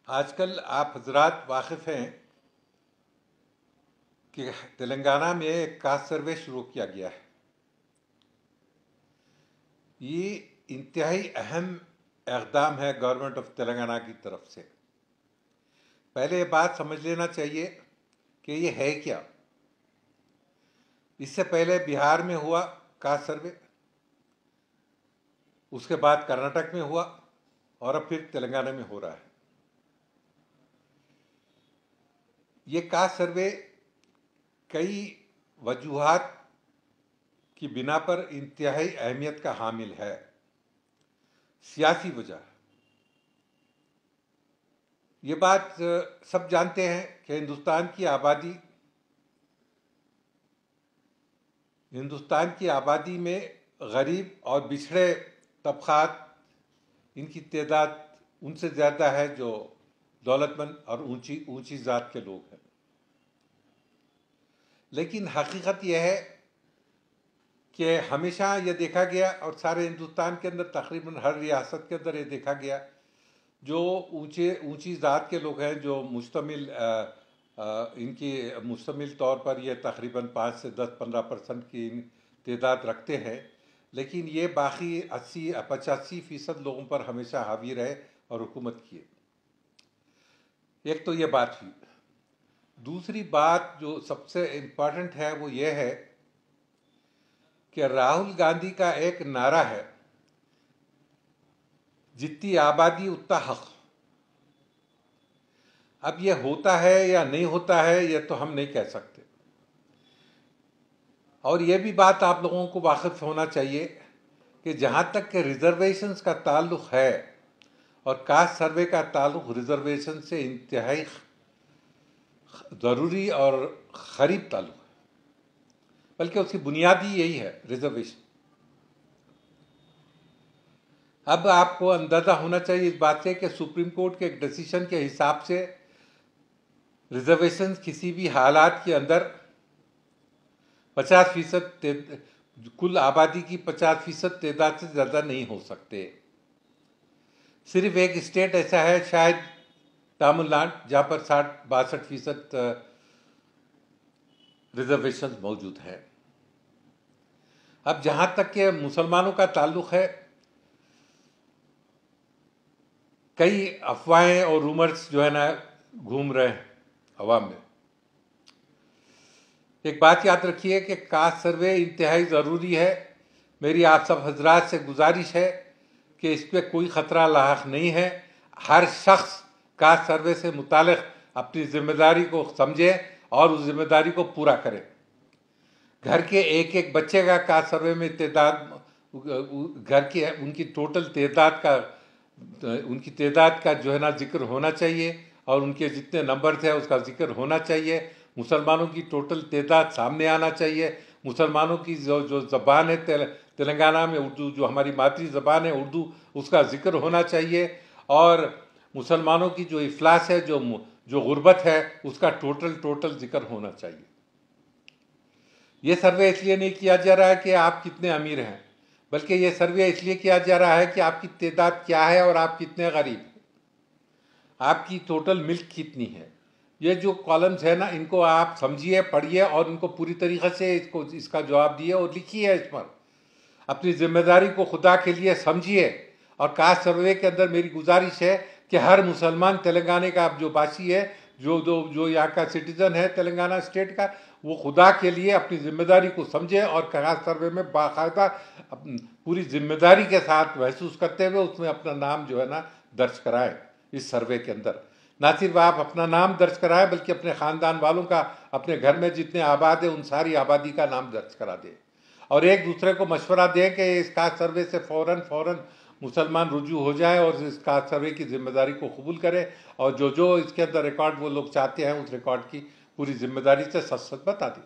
آج کل آپ حضرات واقف ہیں کہ تلنگانہ میں ایک کاسٹ سروے شروع کیا گیا ہے. یہ انتہائی اہم اقدام ہے گورنمنٹ آف تلنگانہ کی طرف سے. پہلے یہ بات سمجھ لینا چاہیے کہ یہ ہے کیا. اس سے پہلے بہار میں ہوا کاسٹ سروے، اس کے بعد کرناٹک میں ہوا اور اب پھر تلنگانہ میں ہو رہا ہے. یہ کاسٹ سروے کئی وجوہات کی بنا پر انتہائی اہمیت کا حامل ہے. سیاسی وجہ، یہ بات سب جانتے ہیں کہ ہندوستان کی آبادی میں غریب اور بچھڑے طبقات، ان کی تعداد ان سے زیادہ ہے جو دولت مند اور اونچی ذات کے لوگ ہیں. لیکن حقیقت یہ ہے کہ ہمیشہ یہ دیکھا گیا اور سارے ہندوستان کے اندر تقریباً ہر ریاست کے اندر یہ دیکھا گیا، جو اونچی ذات کے لوگ ہیں، جو ان کی مشتمل طور پر یہ تقریباً 5 سے 10-15% کی تعداد رکھتے ہیں، لیکن یہ باقی 85% لوگوں پر ہمیشہ حاوی رہے اور حکومت کیے. ایک تو یہ بات ہوئی. دوسری بات جو سب سے امپورٹنٹ ہے وہ یہ ہے کہ راہل گاندھی کا ایک نعرہ ہے، جتنی آبادی اتنا حق. اب یہ ہوتا ہے یا نہیں ہوتا ہے یہ تو ہم نہیں کہہ سکتے. اور یہ بھی بات آپ لوگوں کو واقف ہونا چاہیے کہ جہاں تک کہ ریزرویشنز کا تعلق ہے اور کاسٹ سروے کا تعلق ریزرویشن سے انتہائی ضروری اور قریب تعلق ہے، بلکہ اس کی بنیادی یہی ہے ریزرویشن. اب آپ کو اندازہ ہونا چاہیے اس بات سے کہ سپریم کورٹ کے ایک ڈیسیشن کے حساب سے ریزرویشن کسی بھی حالات کے اندر 50% کل آبادی کی 50% تعداد سے زیادہ نہیں ہو سکتے. صرف ایک اسٹیٹ ایسا ہے شاید تامل ناڈو، جہاں پر 62% ریزرویشن موجود ہیں. اب جہاں تک کہ مسلمانوں کا تعلق ہے، کئی افواہیں اور رومرز جو ہے نا گھوم رہے ہیں عوام میں. ایک بات یاد رکھیے کہ کاسٹ سروے انتہائی ضروری ہے. میری آپ سب حضرات سے گزارش ہے کہ اس پہ کوئی خطرہ لاحق نہیں ہے. ہر شخص کاسٹ سروے سے متعلق اپنی ذمہ داری کو سمجھے اور اس ذمہ داری کو پورا کرے. گھر کے ایک بچے کا کاسٹ سروے میں گھر کی ان کی ٹوٹل تعداد کا جو ہے نا ذکر ہونا چاہیے، اور ان کے جتنے نمبرز ہیں اس کا ذکر ہونا چاہیے. مسلمانوں کی ٹوٹل تعداد سامنے آنا چاہیے. مسلمانوں کی جو زبان ہے تلنگانہ میں اردو، جو ہماری مادری زبان ہے اردو، اس کا ذکر ہونا چاہیے. اور مسلمانوں کی جو افلاس ہے، جو غربت ہے، اس کا ٹوٹل ذکر ہونا چاہیے. یہ سروے اس لیے نہیں کیا جا رہا ہے کہ آپ کتنے امیر ہیں، بلکہ یہ سروے اس لیے کیا جا رہا ہے کہ آپ کی تعداد کیا ہے اور آپ کتنے غریب ہیں، آپ کی ٹوٹل ملک کتنی ہے. یہ جو کالمز ہیں نا، ان کو آپ سمجھیے، پڑھیے اور ان کو پوری طریقے سے اس کا جواب دیے اور لکھیے. اس پر اپنی ذمہ داری کو خدا کے لیے سمجھیے. اور کاسٹ سروے کے اندر میری گزارش ہے کہ ہر مسلمان تلنگانہ کا جو باسی ہے، جو یہاں کا سٹیزن ہے تلنگانہ اسٹیٹ کا، وہ خدا کے لیے اپنی ذمہ داری کو سمجھے اور کاسٹ سروے میں باقاعدہ پوری ذمہ داری کے ساتھ محسوس کرتے ہوئے اس میں اپنا نام جو ہے نا درج کرائے. اس سروے کے اندر نہ صرف آپ اپنا نام درج کرائیں بلکہ اپنے خاندان والوں کا، اپنے گھر میں جتنے آباد ہیں ان ساری آبادی کا نام درج کرا دیں. اور ایک دوسرے کو مشورہ دیں کہ اس کاسٹ سروے سے فوراً مسلمان رجوع ہو جائیں اور اس کاسٹ سروے کی ذمہ داری کو قبول کریں، اور جو اس کے اندر ریکارڈ وہ لوگ چاہتے ہیں اس ریکارڈ کی پوری ذمہ داری سے سچ بتا دیں.